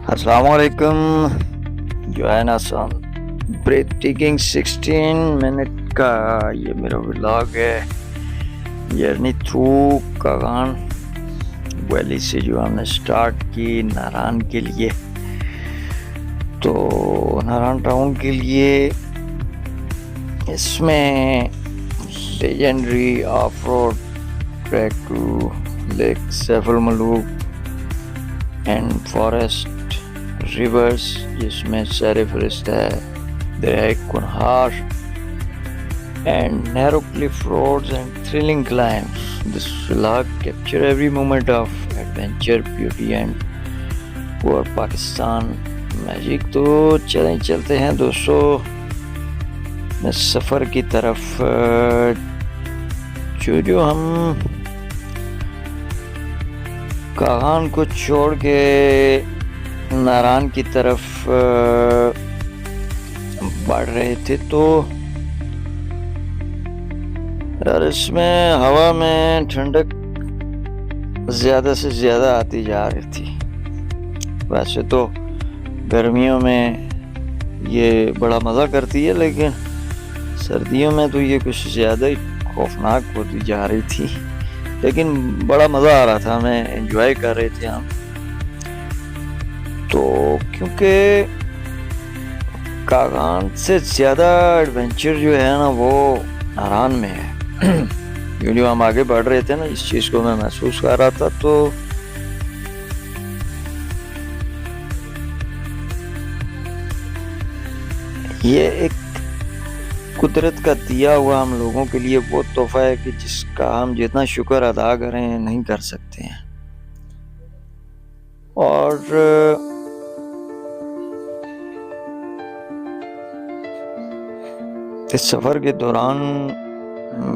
अस्सलामुअलैकुम। जो है ना सन ब्रेथ टेकिंग 16 मिनट का ये मेरा व्लॉग है। जर्नी थ्रू कागान वैली से जो हमने स्टार्ट की नारान के लिए, तो नारान टाउन के लिए इसमें legendary off road track to lake Saif al Malook and forest rivers, जिसमें सैर फरिश्त है, दरियाए Kunhar and narrow cliff roads and thrilling climbs. This vlog capture every moment of adventure, beauty and poor Pakistan magic. तो चलते हैं दोस्तों सफ़र की तरफ। जो हम कागान को छोड़ के नारान की तरफ बढ़ रहे थे, तो यार इसमें हवा में ठंडक ज़्यादा से ज़्यादा आती जा रही थी। वैसे तो गर्मियों में ये बड़ा मज़ा करती है, लेकिन सर्दियों में तो ये कुछ ज़्यादा ही खौफनाक होती जा रही थी। लेकिन बड़ा मज़ा आ रहा था, हमें एंजॉय कर रहे थे हम। तो क्योंकि कागान से ज़्यादा एडवेंचर जो है ना वो नारान में है। जो हम आगे बढ़ रहे थे ना, इस चीज़ को मैं महसूस कर रहा था। तो ये एक कुदरत का दिया हुआ हम लोगों के लिए वो तोहफा है कि जिसका हम जितना शुक्र अदा करें नहीं कर सकते हैं। और इस सफ़र के दौरान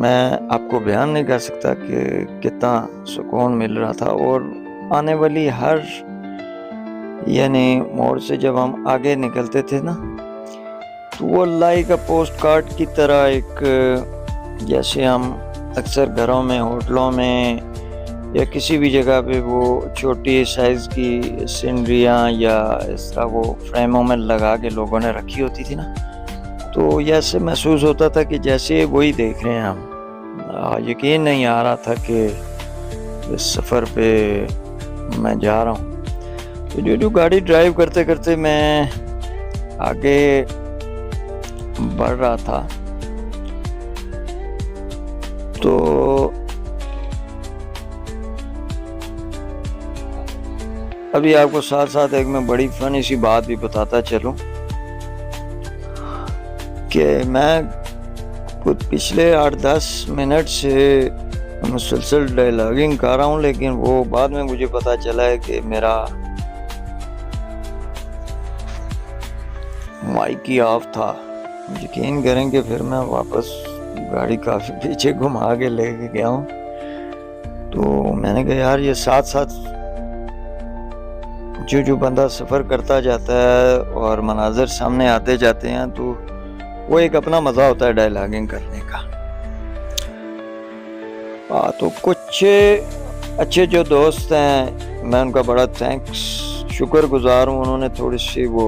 मैं आपको बयान नहीं कर सकता कि कितना सुकून मिल रहा था। और आने वाली हर यानी मोड़ से जब हम आगे निकलते थे ना, तो वो लाइक अ पोस्ट कार्ड की तरह एक, जैसे हम अक्सर घरों में, होटलों में या किसी भी जगह पे वो छोटी साइज़ की सीनरियाँ या इस तरह वो फ्रेमों में लगा के लोगों ने रखी होती थी ना, तो ऐसे महसूस होता था कि जैसे वही देख रहे हैं हम। यकीन नहीं आ रहा था कि इस सफ़र पे मैं जा रहा हूँ। तो जो गाड़ी ड्राइव करते करते मैं आगे बढ़ रहा था, तो अभी आपको साथ साथ एक मैं बड़ी फनी सी बात भी बताता चलूं कि मैं कुछ पिछले 8-10 मिनट से मुसलसल डायलॉगिंग कर रहा हूँ, लेकिन वो बाद में मुझे पता चला है कि मेरा माइक ही ऑफ था। यकीन करेंगे फिर मैं वापस गाड़ी काफ़ी पीछे घुमा के लेके गया हूँ। तो मैंने कहा यार ये साथ साथ जो बंदा सफ़र करता जाता है और मनाजर सामने आते जाते हैं, तो वो एक अपना मज़ा होता है डायलॉगिंग करने का। तो कुछ अच्छे जो दोस्त हैं, मैं उनका बड़ा शुक्रगुजार हूँ। उन्होंने थोड़ी सी वो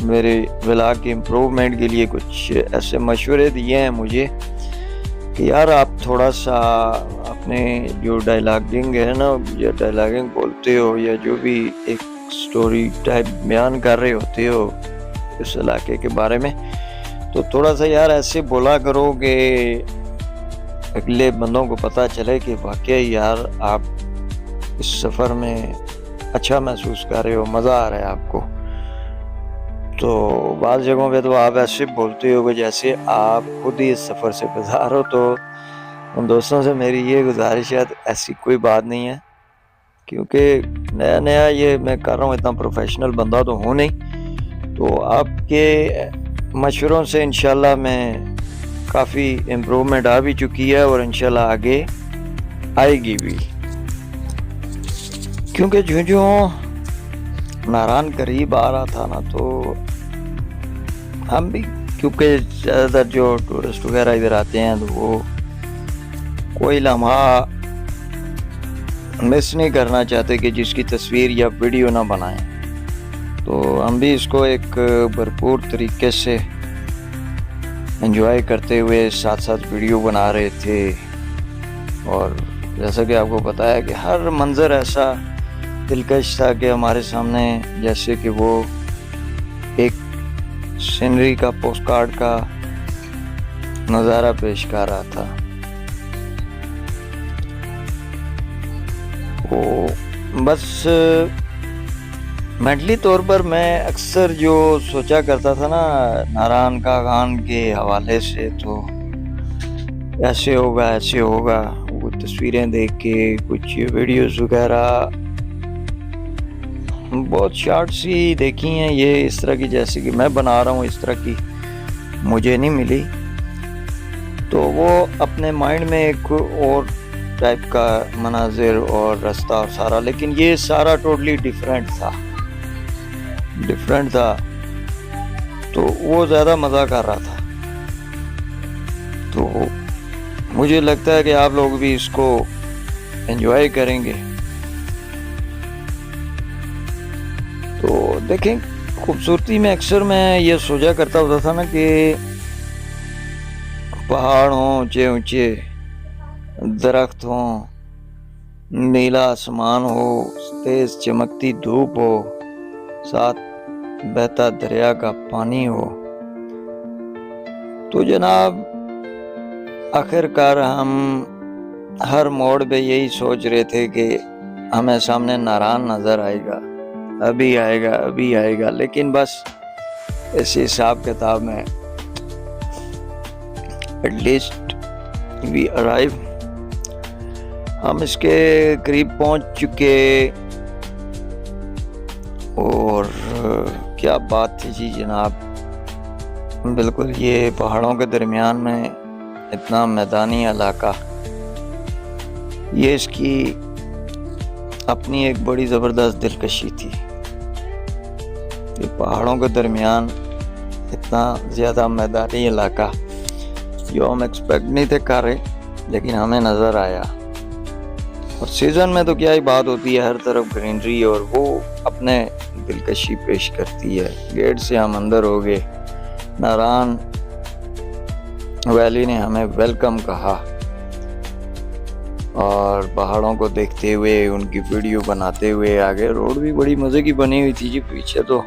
मेरे व्लॉग की इम्प्रूवमेंट के लिए कुछ ऐसे मशवरे दिए हैं मुझे कि यार आप थोड़ा सा अपने जो डायलॉगिंग है ना, या डायलॉगिंग बोलते हो या जो भी एक स्टोरी टाइप बयान कर रहे होते हो इस इलाके के बारे में, तो थोड़ा सा यार ऐसे बोला करो कि अगले बंदों को पता चले कि वाकई यार आप इस सफ़र में अच्छा महसूस कर रहे हो, मज़ा आ रहा है आपको। तो बाज़ जगहों पे तो आप ऐसे बोलते हो कि जैसे आप खुद ही इस सफ़र से गुज़ार हो। तो उन दोस्तों से मेरी ये गुजारिश है, ऐसी कोई बात नहीं है, क्योंकि नया नया ये मैं कर रहा हूँ, इतना प्रोफेशनल बंदा तो हूँ नहीं। तो आपके मशवरों से इंशाल्लाह मैं काफ़ी इम्प्रूवमेंट आ भी चुकी है और इंशाल्लाह आगे आएगी भी, क्योंकि जो नारान करीब आ रहा था ना, तो हम भी, क्योंकि ज़्यादातर जो टूरिस्ट वगैरह इधर आते हैं, तो वो कोई लम्हा मिस नहीं करना चाहते कि जिसकी तस्वीर या वीडियो ना बनाएं। तो हम भी इसको एक भरपूर तरीके से एंजॉय करते हुए साथ साथ वीडियो बना रहे थे। और जैसा कि आपको बताया कि हर मंज़र ऐसा दिलकश था कि हमारे सामने जैसे कि वो एक सीनरी का पोस्टकार्ड का नज़ारा पेश कर रहा था। वो बस मेंटली तौर पर मैं अक्सर जो सोचा करता था ना नारायण का खान के हवाले से, तो ऐसे होगा वो तस्वीरें देख के कुछ वीडियोस वगैरह बहुत शॉर्ट सी देखी हैं ये, इस तरह की जैसे कि मैं बना रहा हूँ इस तरह की मुझे नहीं मिली। तो वो अपने माइंड में एक और टाइप का मनाजिर और रास्ता और सारा, लेकिन ये सारा टोटली डिफरेंट था। तो वो ज़्यादा मज़ा कर रहा था। तो मुझे लगता है कि आप लोग भी इसको एंजॉय करेंगे। तो देखें, खूबसूरती में अक्सर मैं ये सोचा करता होता था ना कि पहाड़ हों ऊंचे ऊंचे, दरख्त हों, नीला आसमान हो, तेज चमकती धूप हो, साथ बहता दरिया का पानी हो। तो जनाब आखिरकार हम हर मोड़ पे यही सोच रहे थे कि हमें सामने नारायण नजर आएगा, अभी आएगा, लेकिन बस इस हिसाब किताब में एटलीस्ट वी अराइव, हम इसके करीब पहुंच चुके। और क्या बात थी जी जनाब, बिल्कुल ये पहाड़ों के दरमियान में इतना मैदानी इलाका, ये इसकी अपनी एक बड़ी ज़बरदस्त दिलकशी थी। ये पहाड़ों के दरमियान इतना ज़्यादा मैदानी इलाका जो हम एक्सपेक्ट नहीं थे कर रहे, लेकिन हमें नज़र आया। और सीज़न में तो क्या ही बात होती है, हर तरफ ग्रीनरी और वो अपने दिलकशी पेश करती है। गेट से हम अंदर हो गए, नारायण वैली ने हमें वेलकम कहा और पहाड़ों को देखते हुए उनकी वीडियो बनाते हुए आगे। रोड भी बड़ी मज़े की बनी हुई थी जी, पीछे तो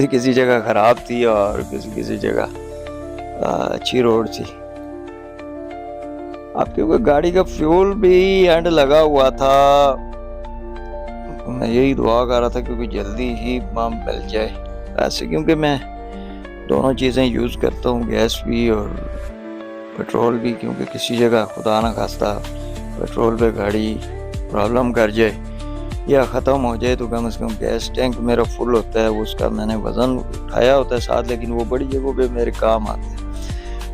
किसी जगह ख़राब थी और किसी जगह अच्छी रोड थी। आपके गाड़ी का फ्यूल भी एंड लगा हुआ था। मैं यही दुआ कर रहा था क्योंकि जल्दी ही पंप मिल जाए ऐसे, क्योंकि मैं दोनों चीज़ें यूज़ करता हूँ, गैस भी और पेट्रोल भी, क्योंकि किसी जगह खुदा ना खास्ता पेट्रोल पे गाड़ी प्रॉब्लम कर जाए या ख़त्म हो जाए तो कम से कम गैस टैंक मेरा फुल होता है, वो उसका मैंने वज़न उठाया होता है साथ, लेकिन वो बड़ी जगहों पे मेरे काम आते हैं।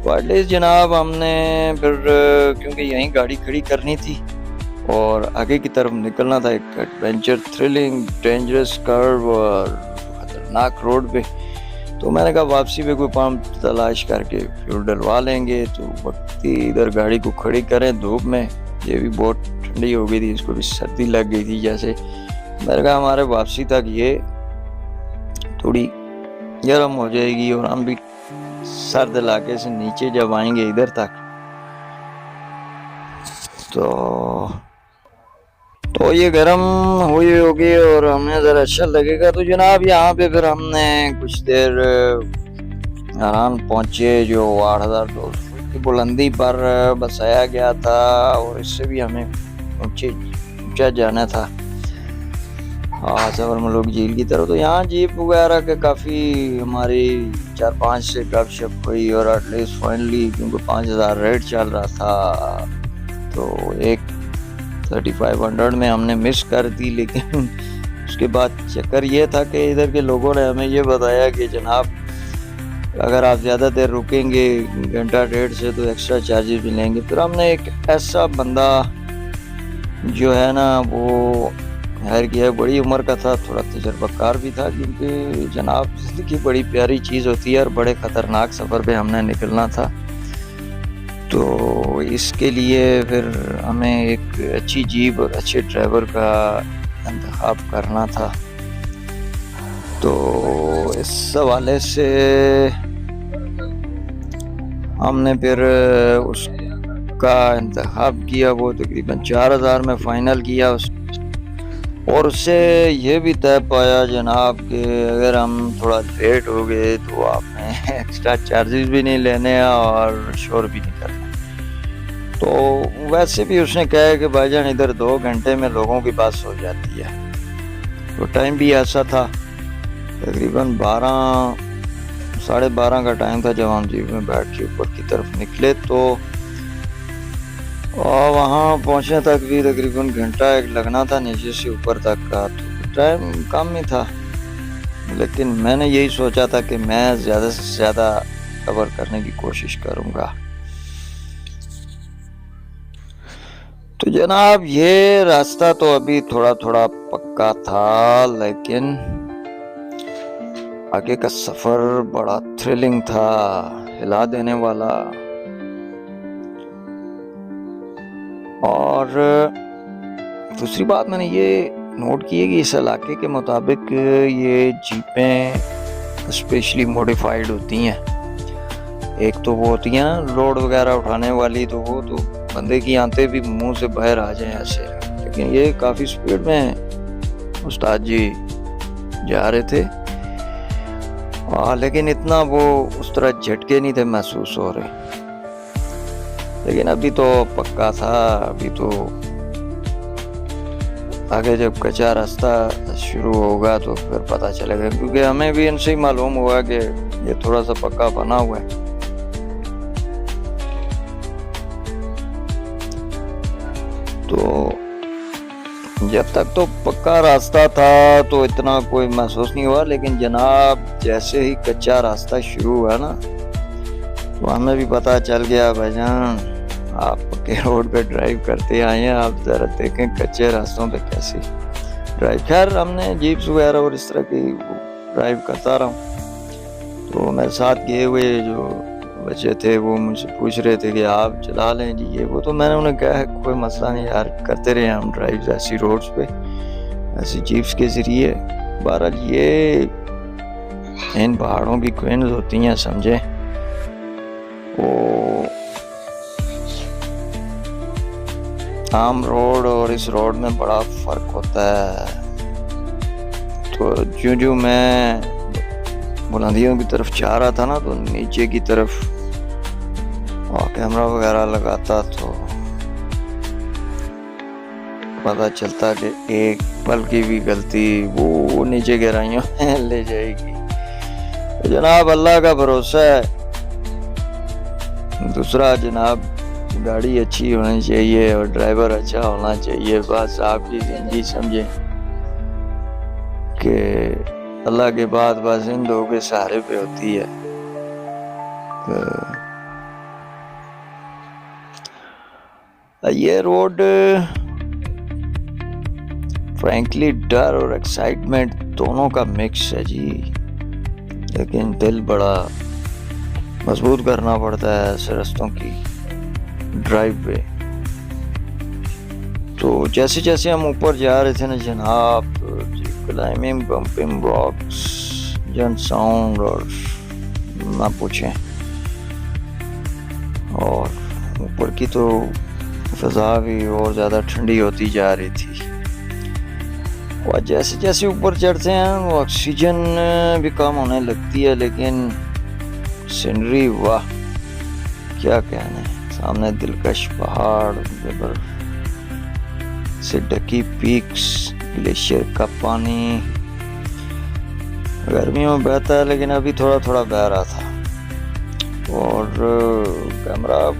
तो एटलीस्ट जनाब हमने फिर क्योंकि यहीं गाड़ी खड़ी करनी थी और आगे की तरफ निकलना था, एक एडवेंचर थ्रिलिंग डेंजरस कर्व और ख़तरनाक रोड पे, तो मैंने कहा वापसी पे कोई पंप तलाश करके फ्यूल डलवा लेंगे। तो वक्त इधर गाड़ी को खड़ी करें धूप में, ये भी बहुत ठंडी हो गई थी, इसको भी सर्दी लग गई थी जैसे। मैंने कहा हमारे वापसी तक ये थोड़ी गर्म हो जाएगी और हम भी सर्द इलाके से नीचे जब आएंगे इधर तक तो ये गर्म हुई होगी और हमें ज़रा अच्छा लगेगा। तो जनाब यहाँ पे फिर हमने कुछ देर आराम पहुँचे, जो 8,200 फुट की बुलंदी पर बसाया गया था और इससे भी हमें ऊंचा जाना था साबरमलोक झील की तरफ। तो यहाँ जीप वगैरह के काफ़ी हमारी 4-5 से गपशप हुई और एटलीस्ट फाइनली क्योंकि 5,000 रेट चल रहा था तो एक 3500 में हमने मिस कर दी। लेकिन उसके बाद चक्कर ये था कि इधर के लोगों ने हमें ये बताया कि जनाब अगर आप ज़्यादा देर रुकेंगे 1-1.5 से तो एक्स्ट्रा चार्जेस भी लेंगे। फिर हमने एक ऐसा बंदा जो है ना वो हायर किया, बड़ी उम्र का था, थोड़ा तजर्बाकार भी था, क्योंकि जनाब ज़िंदगी बड़ी प्यारी चीज़ होती है और बड़े ख़तरनाक सफ़र पे हमने निकलना था। तो इसके लिए फिर हमें एक अच्छी जीप और अच्छे ड्राइवर का इंतखाब करना था। तो इस हवाले से हमने फिर उसका इंतखाब किया। वो तकरीबन 4000 में फ़ाइनल किया और उससे ये भी तय पाया जनाब कि अगर हम थोड़ा लेट हो गए तो आपने एक्स्ट्रा चार्जेस भी नहीं लेने और शोर भी नहीं करना। तो वैसे भी उसने कहा कि भाईजान इधर 2 घंटे में लोगों की बस हो जाती है। तो टाइम भी ऐसा था, तकरीबन 12-12:30 का टाइम था जब हम जीप में बैठ के ऊपर की तरफ निकले। तो और वहाँ पहुँचने तक भी तकरीबन घंटा एक लगना था नीचे से ऊपर तक का। तो टाइम कम ही था, लेकिन मैंने यही सोचा था कि मैं ज़्यादा से ज़्यादा कवर करने की कोशिश करूँगा। तो जनाब ये रास्ता तो अभी थोड़ा थोड़ा पक्का था, लेकिन आगे का सफ़र बड़ा थ्रिलिंग था, हिला देने वाला। और दूसरी बात मैंने ये नोट की है कि इस इलाके के मुताबिक ये जीपें स्पेशली मॉडिफाइड होती हैं। एक तो वो होती हैं लोड वगैरह उठाने वाली, तो वो तो बंदे की आंतें भी मुंह से बाहर आ जाएं ऐसे। लेकिन ये काफ़ी स्पीड में उस्ताद जी जा रहे थे, लेकिन इतना वो उस तरह झटके नहीं थे महसूस हो रहे। लेकिन अभी तो पक्का था, अभी तो आगे जब कच्चा रास्ता शुरू होगा तो फिर पता चलेगा, क्योंकि हमें भी इनसे ही मालूम हुआ कि ये थोड़ा सा पक्का बना हुआ है। तो जब तक तो पक्का रास्ता था तो इतना कोई महसूस नहीं हुआ, लेकिन जनाब जैसे ही कच्चा रास्ता शुरू हुआ ना, तो हमें भी पता चल गया भाईजान आप पक्के रोड पे ड्राइव करते आए हैं, आप ज़रा देखें कच्चे रास्तों पे कैसी ड्राइव। खैर हमने जीप्स वगैरह और इस तरह की ड्राइव करता रहा। तो मेरे साथ गए हुए जो बच्चे थे वो मुझसे पूछ रहे थे कि आप चला लें जी ये वो। तो मैंने उन्हें कहा कोई मसला नहीं यार, करते रहे हम ड्राइव ऐसी रोड्स पे, ऐसी जीप्स के ज़रिए। बहरहाल ये इन पहाड़ों की क्वींस होती हैं, समझे। वो आम रोड और इस रोड में बड़ा फ़र्क होता है। तो जो मैं बुलंदियों की तरफ जा रहा था ना, तो नीचे की तरफ और कैमरा वगैरह लगाता तो पता चलता कि एक पल की भी गलती वो नीचे गहराइयों में ले जाएगी। तो जनाब अल्लाह का भरोसा है। दूसरा जनाब गाड़ी अच्छी होनी चाहिए और ड्राइवर अच्छा होना चाहिए। बस आपकी ज़िंदगी समझे कि अल्लाह के बाद बस इन दो के सहारे पे होती है। तो ये रोड फ्रैंकली डर और एक्साइटमेंट दोनों का मिक्स है जी, लेकिन दिल बड़ा मजबूत करना पड़ता है ऐसे रास्तों की ड्राइव पे। तो जैसे जैसे हम ऊपर जा रहे थे ना जनाब, क्लाइंबिंग बम्पिंग रॉक्स, जन साउंड और ना पूछें। और ऊपर की तो फ़ज़ा भी और ज़्यादा ठंडी होती जा रही थी। और जैसे जैसे ऊपर चढ़ते हैं वो ऑक्सीजन भी कम होने लगती है, लेकिन सीनरी वाह क्या कहना है। सामने दिलकश पहाड़, बर्फ से ढकी पीक्स, ग्लेशियर का पानी गर्मियों में बहता है, लेकिन अभी थोड़ा थोड़ा बह रहा था। और कैमरा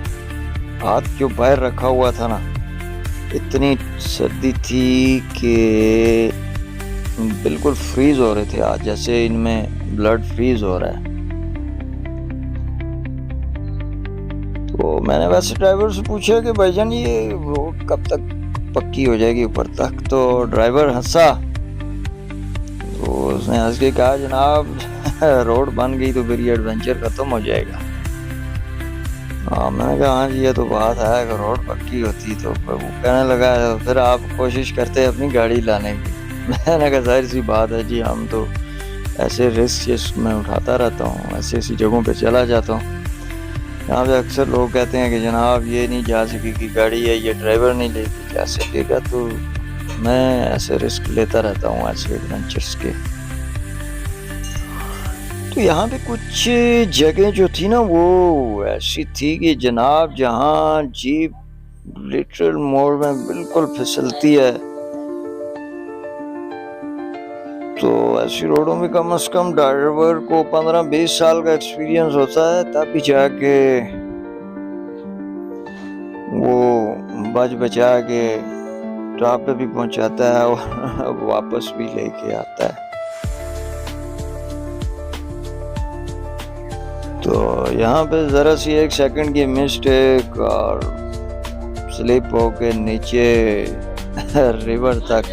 हाथ जो बाहर रखा हुआ था ना, इतनी सर्दी थी कि बिल्कुल फ्रीज हो रहे थे आज, जैसे इनमें ब्लड फ्रीज हो रहा है। तो मैंने वैसे ड्राइवर से पूछा कि भाईजान ये रोड कब तक पक्की हो जाएगी ऊपर तक। तो ड्राइवर हंसा, तो उसने हंस के कहा जनाब रोड बन गई तो फिर ये एडवेंचर खत्म हो जाएगा। हाँ, मैंने कहा हाँ जी ये तो बात है, अगर रोड पक्की होती तो वो कहने लगा फिर आप कोशिश करते अपनी गाड़ी लाने की। मैंने कहा जाहिर सी बात है जी, हम तो ऐसे रिस्क मैं उठाता रहता हूँ, ऐसी ऐसी जगहों पे चला जाता हूँ। यहाँ पे अक्सर लोग कहते हैं कि जनाब ये नहीं जा सकेगी गाड़ी है, ये ड्राइवर नहीं लेके जा सकेगा, तो मैं ऐसे रिस्क लेता रहता हूँ ऐसे एडवेंचर्स के। तो यहाँ पे कुछ जगह जो थी ना वो ऐसी थी कि जनाब जहाँ जीप लिटरल मोड़ में बिल्कुल फिसलती है, तो ऐसी रोडों में कम से कम ड्राइवर को 15-20 साल का एक्सपीरियंस होता है, तब भी जाके वो बच बचा के टॉप पे भी पहुंचाता है और वापस भी लेके आता है। तो यहाँ पे ज़रा सी 1 सेकंड की मिस्टेक और स्लिप होके नीचे रिवर तक,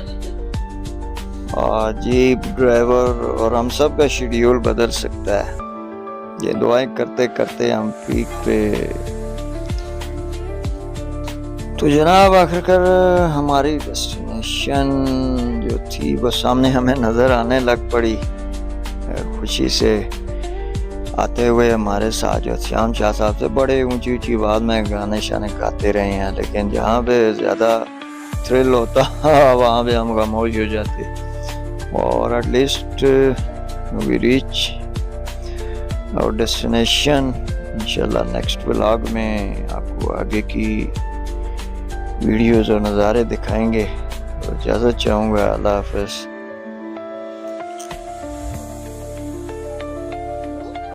और जीप ड्राइवर और हम सब का शेड्यूल बदल सकता है। ये दुआएं करते करते हम पीक पे। तो जनाब आखिरकार हमारी डेस्टिनेशन जो थी वो सामने हमें नज़र आने लग पड़ी। खुशी से आते हुए हमारे साथ जो श्याम शाह साहब से बड़े ऊंची ऊंची आवाज़ में गाने शाने गाते रहे हैं, लेकिन जहाँ पे ज़्यादा थ्रिल होता वहाँ पे हम खामोश हो जाते। और at least we reach our destination. इंशाल्लाह नेक्स्ट व्लॉग में आपको आगे की वीडियोज़ और नज़ारे दिखाएंगे। तो इजाज़त चाहूँगा, अल्लाह हाफ़िज़।